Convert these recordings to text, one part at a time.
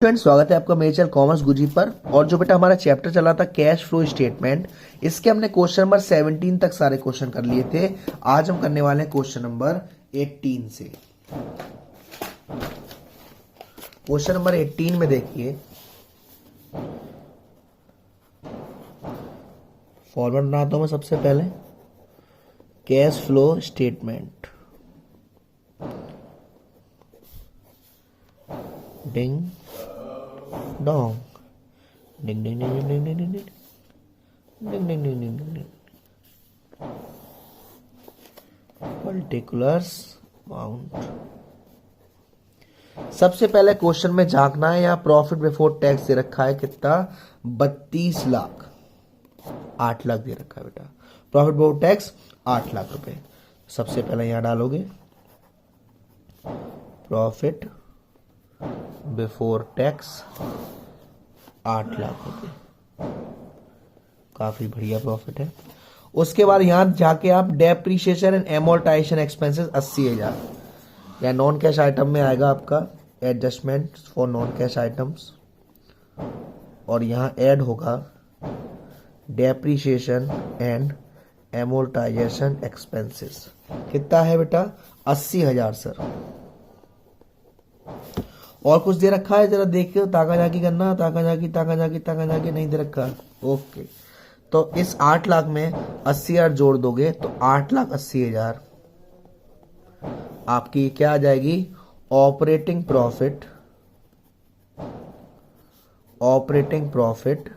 Friends, स्वागत है आपका मेरे चैनल कॉमर्स गुजी पर। और जो बेटा हमारा चैप्टर चला था कैश फ्लो स्टेटमेंट, इसके हमने क्वेश्चन नंबर 17 तक सारे क्वेश्चन कर लिए थे। आज हम करने वाले हैं क्वेश्चन नंबर 18 से। क्वेश्चन नंबर 18 में देखिए, फॉर्मेट बनाता हूं मैं सबसे पहले। Cash flow statement, ding dong, ding ding ding ding ding ding ding ding ding ding ding ding. Particulars amount. सबसे पहले क्वेश्चन में झांकना है। यहाँ प्रॉफिट बिफोर टैक्स दे रखा है कितना, 32 लाख, 8 लाख दे रखा है बेटा। प्रॉफिट बिफोर टैक्स 8 लाख रुपए। सबसे पहले यहां डालोगे प्रॉफिट बिफोर टैक्स 8 लाख रुपए, काफी बढ़िया प्रॉफिट है। उसके बाद यहां जाके आप डेप्रीशिएशन एंड एमोर्टाइजेशन एक्सपेंसेस 80,000, या नॉन कैश आइटम में आएगा आपका adjustment for non cash items, और यहां ऐड होगा डेप्रीशिएशन एंड एमोर्टाइजेशन एक्सपेंसेस। कितना है बेटा, 80,000 सर। और कुछ दे रखा है, जरा देखिए, ताका झाकी करना, ताका झाकी नहीं दे रखा। ओके, तो इस 8 लाख में 80,000 जोड़ दोगे तो 8,80,000 आपकी क्या आ जाएगी, operating profit. Operating profit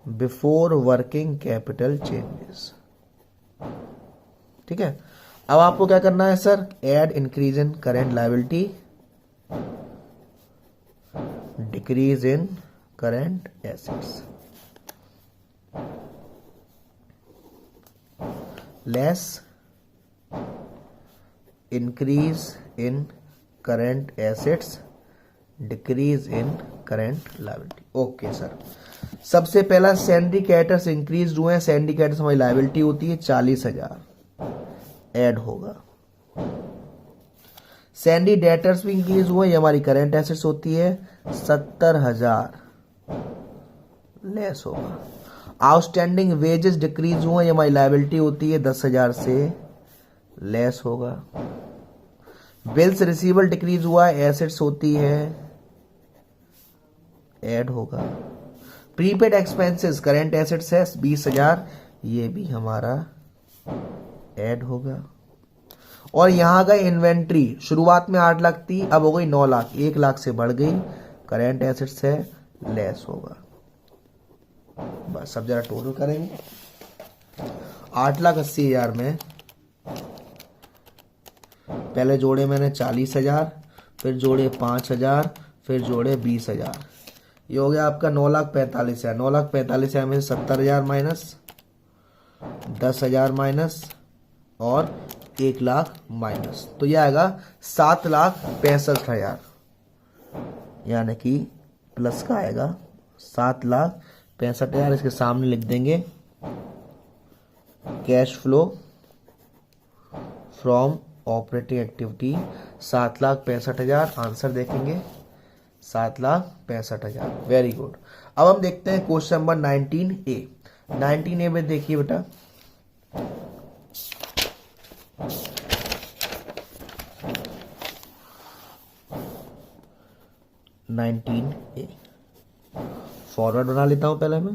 before working capital changes. ठीक है, अब आपको क्या करना है sir, add increase in current liability, decrease in current assets, less increase in current assets, decrease in current liability. Okay sir, सबसे पहला सिंडिकेटर्स इंक्रीज हुए हैं। सिंडिकेटर्स हमारी लायबिलिटी होती है 40,000, ऐड होगा। सैंडी डेटर्स भी इंक्रीज हुए, ये हमारी करेंट एसेट्स होती है 70,000, लेस होगा। आउटस्टैंडिंग वेजेस डिक्रीज हुए, ये हमारी लायबिलिटी होती है 10,000 से, लेस होगा। बिल्स रिसीवेबल डिक्रीज हुआ, एसेट्स होती है, ऐड होगा। प्रीपेड एक्सपेंसेस करेंट एसेट्स है 20,000, ये भी हमारा ऐड होगा। और यहां गए इन्वेंट्री, शुरुआत में 8 लाख थी, अब हो गई 9 लाख, 1 लाख से बढ़ गई, करेंट एसेट्स है, लेस होगा। बस सब जरा टोटल करेंगे। 8,80,000 में पहले जोड़े मैंने 40,000, फिर जोड़े 5,000, फिर जोड़े 20,000, ये हो गया आपका 9,45,000। 9,45,000 में 70,000 माइनस, 10,000 माइनस और 1 लाख माइनस, तो यह आएगा 7,65,000, यानी कि प्लस का आएगा 7,65,000। इसके सामने लिख देंगे cash flow from operating activity 7,65,000। Answer देखेंगे 7,65,000। Very good. अब हम देखते हैं क्वेश्चन नंबर 19A। 19A में देखिए बेटा, फॉरवर्ड बना लेता हूं पहले मैं।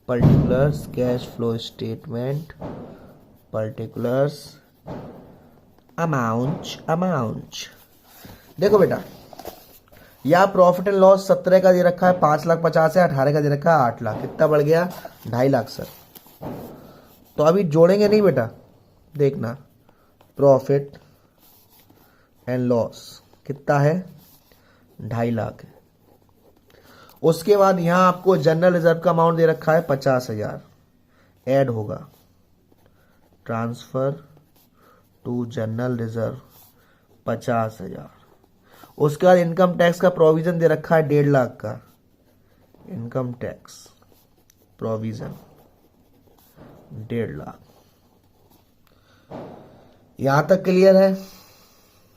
Particulars cash flow statement, particulars amount. देखो बेटा, या प्रॉफिट एंड लॉस 17 का दे रखा है 5,50,000, 18 का दे रखा है 8 लाख, कितना बढ़ गया, 2.5 लाख सर। तो अभी जोड़ेंगे नहीं बेटा, देखना प्रॉफिट एंड लॉस कितना है, 2.5 लाख है। उसके बाद यहां आपको जनरल रिजर्व का अमाउंट दे रखा है 50,000, ऐड होगा, ट्रांसफर टू जनरल रिजर्व 50,000। उसके बाद इनकम टैक्स का प्रोविजन दे रखा है 1.5 लाख का, इनकम टैक्स प्रोविजन 1.5 लाख। यहां तक क्लियर है?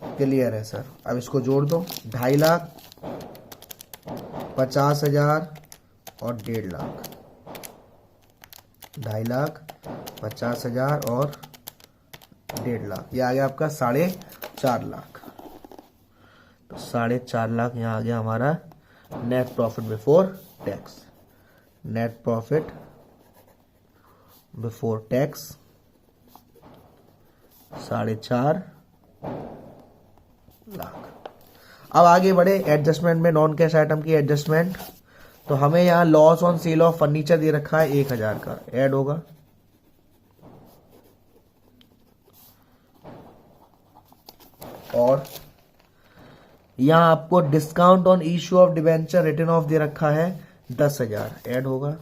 क्लियर है सर। अब इसको जोड़ दो, 2.5 लाख, 50,000 और 1.5 लाख। 2.5 लाख, 50,000 और 1.5 लाख, ये आ गया आपका 4.5 लाख। तो 4.5 लाख यहाँ आ गया हमारा net profit before tax. Net profit before tax 4.5 lakh. अब आगे बढ़े एडजस्टमेंट में, नॉन कैश आइटम की एडजस्टमेंट। तो हमें यहाँ loss on sale of furniture दे रखा है 1,000 का, ऐड होगा। और यहाँ आपको discount on issue of debenture written off दे रखा है 10,000, ऐड होगा।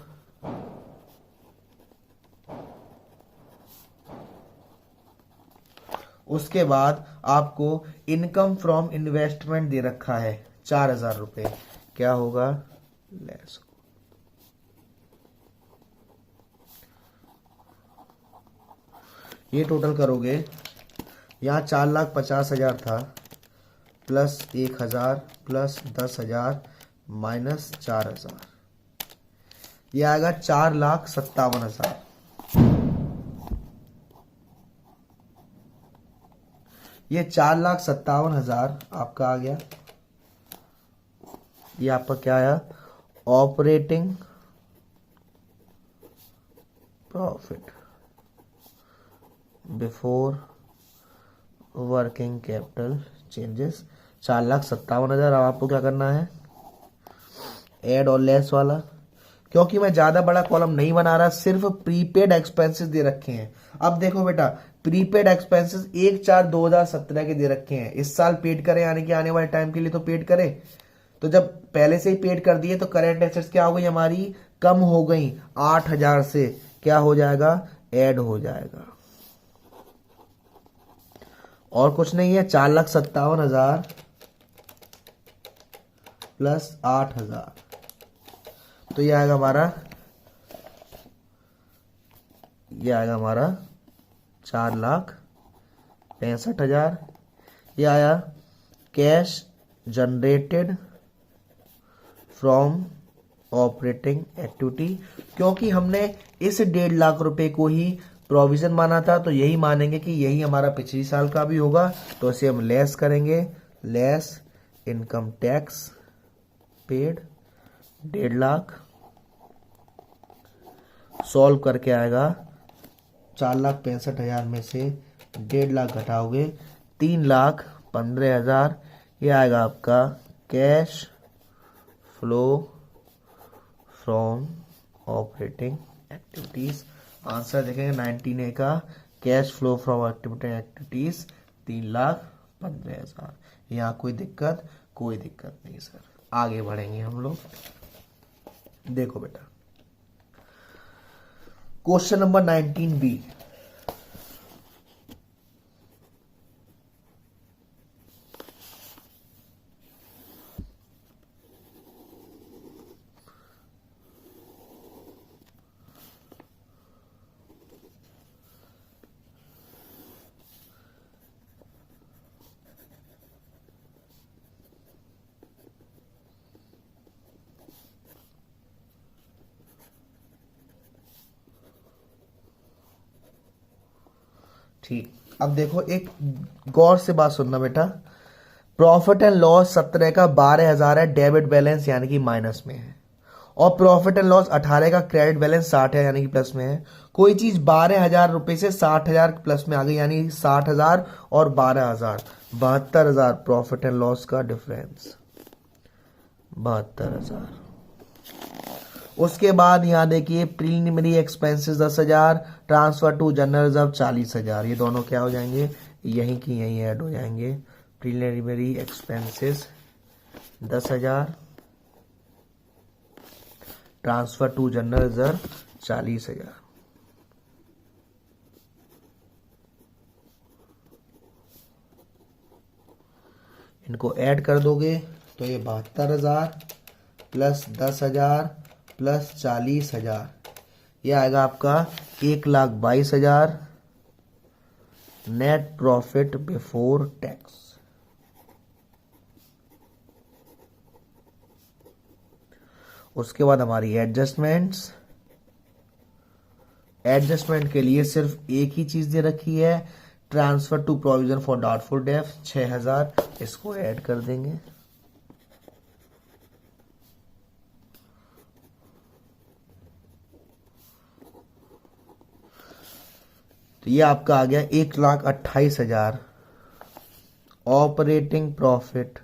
उसके बाद आपको इनकम फ्रॉम इन्वेस्टमेंट दे रखा है 4,000 रुपये, क्या होगा? लेस। ये टोटल करोगे, यहाँ 4,50,000 था, प्लस 1,000 प्लस 10,000 माइनस 4,000, ये आएगा 4,57,000। ये 4,57,000 आपका आ गया। ये आपका क्या आया? Operating profit before working capital changes, 4,57,000। अब आपको क्या करना है? ऐड और लेस वाला। क्योंकि मैं ज्यादा बड़ा कॉलम नहीं बना रहा, सिर्फ प्रीपेड एक्सपेंसेस दे रखे हैं। अब देखो बेटा, प्रीपेड एक्सपेंसेस 1/4/2017 के दे रखे हैं। इस साल पेड करें, यानी कि आने वाले टाइम के लिए तो पेड करें। तो जब पहले से ही पेड कर दिए तो करेंट एसेट्स क्या हो गई हमारी? कम हो गई। 8,000 से क्या हो जाएगा? ऐड हो जाएगा। और कुछ नहीं है। 4,57,000 प्लस 8,000, तो ये आएगा हमारा 4,65,000। ये आया cash generated from operating activity. क्योंकि हमने इस 1.5 लाख रुपए को ही प्रोविजन माना था, तो यही मानेंगे कि यही हमारा पिछले साल का भी होगा। तो इसे हम लेस करेंगे, less income tax paid 1.5 lakh. Solve करके आएगा 4,65,000 में से 1.5 लाख घटाओगे 3,15,000। ये आएगा आपका cash flow from operating activities. Answer देखेंगे 19A का cash flow from operating activities 3,15,000। यहाँ कोई दिक्कत? कोई दिक्कत नहीं सर। आगे बढ़ेंगे हम लोग। देखो बेटा, क्वेश्चन नंबर 19B। ठीक, अब देखो, एक गौर से बात सुनना बेटा। प्रॉफिट एंड लॉस 17 का 12,000 है, डेबिट बैलेंस यानी कि माइनस में है। और प्रॉफिट एंड लॉस 18 का क्रेडिट बैलेंस 60 है यानी कि प्लस में है। कोई चीज 12,000 रुपए से 60,000 प्लस में आ गई, यानी 60,000 और 12,000, 72,000 प्रॉफिट एंड लॉस का डिफरेंस, 72,000। उसके बाद यहाँ देखिए preliminary expenses 10,000, transfer to general reserve 40,000। ये दोनों क्या हो जाएंगे? यहीं की यहीं ऐड हो जाएंगे। Preliminary expenses 10,000, transfer to general reserve 40,000। इनको ऐड कर दोगे तो ये 72,000 प्लस 10,000 प्लस 40,000, ये आएगा आपका 1,22,000 नेट प्रॉफिट बिफोर टैक्स। उसके बाद हमारी एडजस्टमेंट्स, एडजस्टमेंट के लिए सिर्फ एक ही चीज दे रखी है, transfer to provision for doubtful debt 6,000, इसको ऐड कर देंगे। तो ये आपका आ गया 1,28,000 operating profit,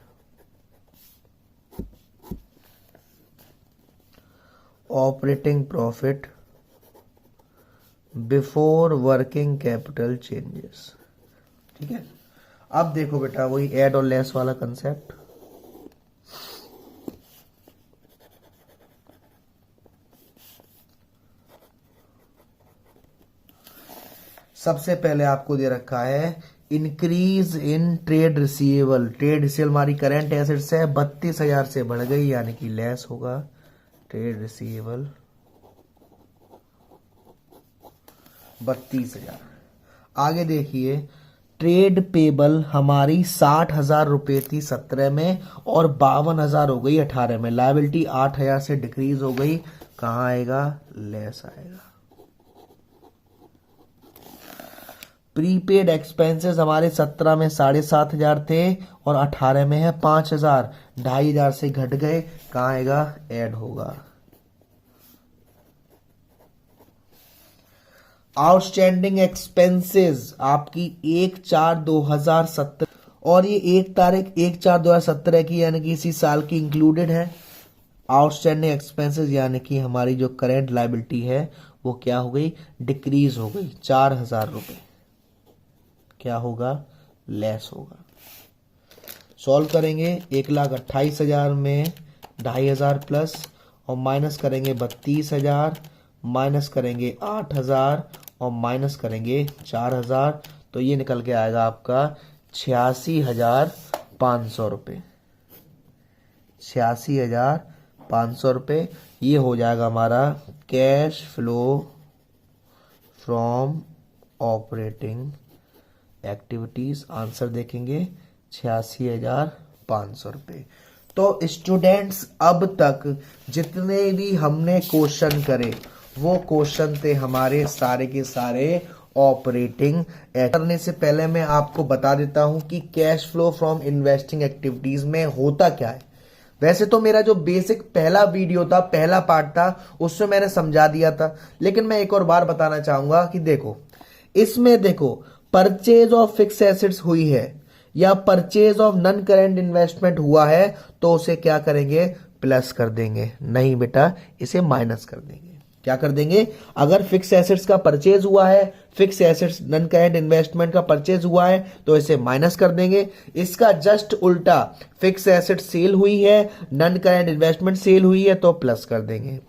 operating profit before working capital changes. ठीक है, अब देखो बेटा वही ऐड और लेस वाला कंसेप्ट। सबसे पहले आपको दे रखा है increase in trade receivable. Trade receivable हमारी करंट एसेट्स है, 32,000 से बढ़ गई, यानी कि लेस होगा ट्रेड रिसीवेबल 32,000। आगे देखिए ट्रेड पेबल हमारी 60,000 रुपए थी 17 में और 52,000 हो गई 18 में। लायबिलिटी 8,000 से डिक्रीज हो गई, कहां आएगा, लेस आएगा। प्रीपेड एक्सपेंसेस हमारे 17 में 7,500 थे और 18 में है 5,000, 2,500 से घट गए, कहां आएगा, ऐड होगा। आउटस्टैंडिंग एक्सपेंसेस आपकी 1/4/2017 और ये 1/1/2017 की यानी कि इसी साल की इंक्लूडेड है। आउटस्टैंडिंग एक्सपेंसेस यानी कि हमारी जो करेंट लायबिलिटी है वो क्या हो गई, डिक्रीज हो गई, 4,000 रुपए क्या होगा, लेस होगा। सॉल्व करेंगे 1,28,000 में 2,500 प्लस और माइनस करेंगे 32,000, माइनस करेंगे 8,000 और माइनस करेंगे 4,000, तो ये निकल के आएगा आपका 86,500 रुपये। 86,500 रुपये ये हो जाएगा हमारा cash flow from operating activities. Answer देखेंगे 86,500 रुपये। तो स्टूडेंट्स अब तक जितने भी हमने क्वेश्चन करे वो क्वेश्चन थे हमारे सारे के सारे ऑपरेटिंग। करने से पहले मैं आपको बता देता हूं कि cash flow from investing activities में होता क्या है। वैसे तो मेरा जो बेसिक पहला वीडियो था, पहला पार्ट था, उसमें मैंने समझा दिया था, लेकिन मैं एक और बार बताना चाहूंगा कि देखो इसमें देखो परचेज ऑफ फिक्स एसेट्स हुई है या purchase of non current investment हुआ है तो उसे क्या करेंगे, प्लस कर देंगे। नहीं बेटा, इसे माइनस कर देंगे। क्या कर देंगे, अगर फिक्स एसेट्स का परचेज हुआ है, fix assets non current investment का परचेज हुआ है तो इसे माइनस कर देंगे। इसका जस्ट उल्टा, फिक्स एसेट सेल हुई है, नॉन करेंट इन्वेस्टमेंट सेल हुई है तो प्लस कर देंगे।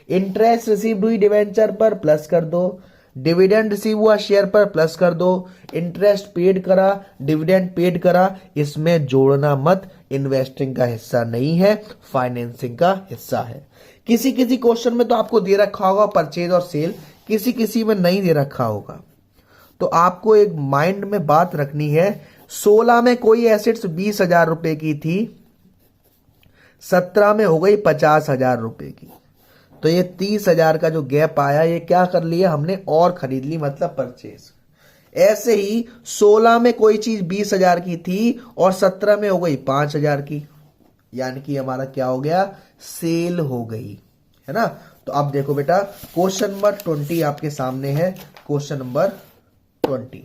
इंटरेस्ट रिसीव्ड हुई डिवेंचर पर, प्लस कर दो। डिविडेंड रिसीव हुआ शेयर पर, प्लस कर दो। इंटरेस्ट पेड करा, डिविडेंड पेड करा, इसमें जोड़ना मत, इन्वेस्टिंग का हिस्सा नहीं है, फाइनेंसिंग का हिस्सा है। किसी किसी क्वेश्चन में तो आपको दे रखा होगा परचेज और सेल, किसी किसी में नहीं दे रखा होगा। तो आपको एक माइंड में बात रखनी है, 16 में कोई एसेट्स 20,000 रुपए की थी, 17 में हो गई 50,000 रुपए की, तो ये 30,000 का जो गैप आया ये क्या कर लिया हमने, और खरीद ली, मतलब परचेज। ऐसे ही 16 में कोई चीज 20,000 की थी और 17 में हो गई 5,000 की, यानी कि हमारा क्या हो गया, सेल हो गई, है ना। तो अब देखो बेटा क्वेश्चन नंबर 20 आपके सामने है। क्वेश्चन नंबर 20,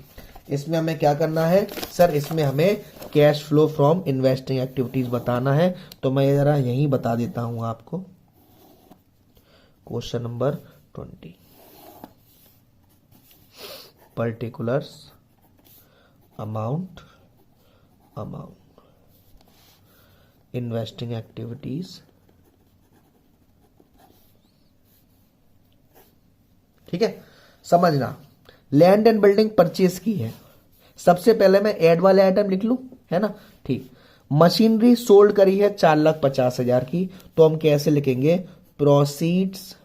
इसमें हमें क्या करना है सर, इसमें हमें cash flow from investing activities बताना है। तो मैं जरा यही बता देता हूं आपको। Question number 20, particulars amount investing activities. ठीक है, समझना। लैंड एंड बिल्डिंग परचेज की है, सबसे पहले मैं ऐड वाले आइटम लिख लूं, है ना। ठीक, मशीनरी सोल्ड करी है 4,50,000 की, तो हम कैसे लिखेंगे, proceeds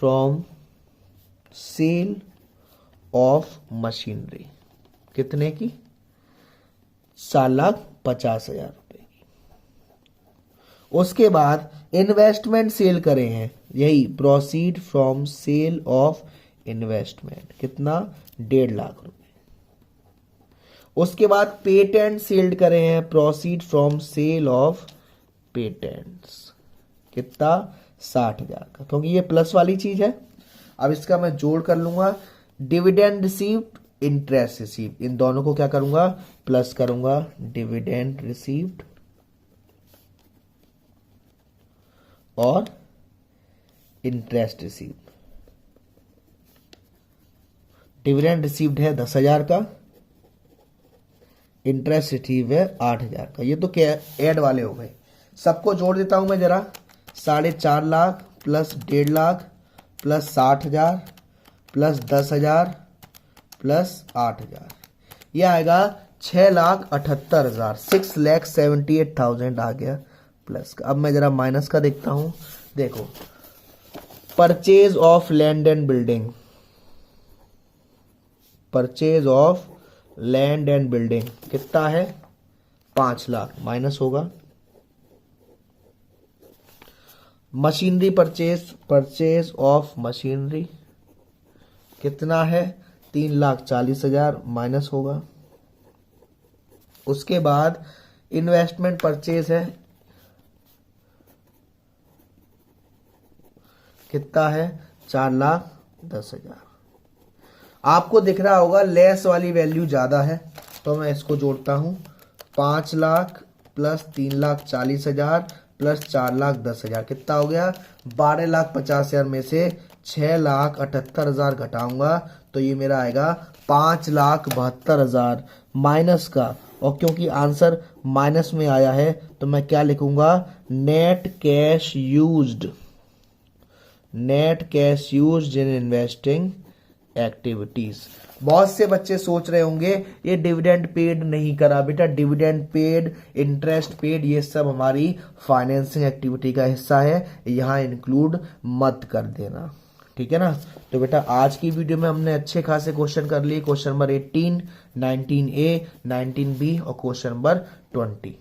from sale of machinery, कितने की? 4,50,000 रुपए की। उसके बाद इन्वेस्टमेंट सेल करे हैं, यही proceed from sale of investment, कितना? 1.5 लाख रुपए। उसके बाद पेटेंट सेल्ड करे हैं, proceed from sale of patents, कितना? 60,000 का, क्योंकि ये प्लस वाली चीज है। अब इसका मैं जोड़ कर लूंगा, डिविडेंड रिसीव्ड, इंटरेस्ट रिसीव्ड, इन दोनों को क्या करूंगा? प्लस करूंगा, डिविडेंड रिसीव्ड और इंटरेस्ट रिसीव्ड। डिविडेंड रिसीव्ड है 10,000 का, इंटरेस्ट रिसीव है 8,000 का। ये तो क्या ऐड वाले हो गए, सबको जोड़ देता हूं मैं जरा। 4.5 lakh plus 1.5 lakh plus 60,000 plus 10,000 plus 8,000, ये आएगा 6,78,000, 6,78,000 आ गया प्लस का। अब मैं जरा माइनस का देखता हूं, देखो purchase of land and building, purchase of land and building कितना है? 5 लाख, माइनस होगा। Machinery purchase, purchase of machinery कितना है? 3,40,000, माइनस होगा। उसके बाद इन्वेस्टमेंट परचेज है, कितना है? 4,10,000। आपको दिख रहा होगा लेस वाली वैल्यू ज्यादा है, तो मैं इसको जोड़ता हूं। 5 लाख प्लस 3,40,000 प्लस 4,10,000 कितना हो गया? 12,50,000 में से 6,78,000 घटाऊंगा तो ये मेरा आएगा 5,72,000 माइनस का। और क्योंकि आंसर माइनस में आया है तो मैं क्या लिखूंगा? Net cash used, net cash used in investing activities. बहुत से बच्चे सोच रहे होंगे ये डिविडेंड पेड नहीं करा। बेटा डिविडेंड पेड, इंटरेस्ट पेड, ये सब हमारी फाइनेंसिंग एक्टिविटी का हिस्सा है, यहां इंक्लूड मत कर देना, ठीक है ना। तो बेटा आज की वीडियो में हमने अच्छे खासे क्वेश्चन कर लिए, क्वेश्चन नंबर 18, 19A, 19B और क्वेश्चन नंबर 20।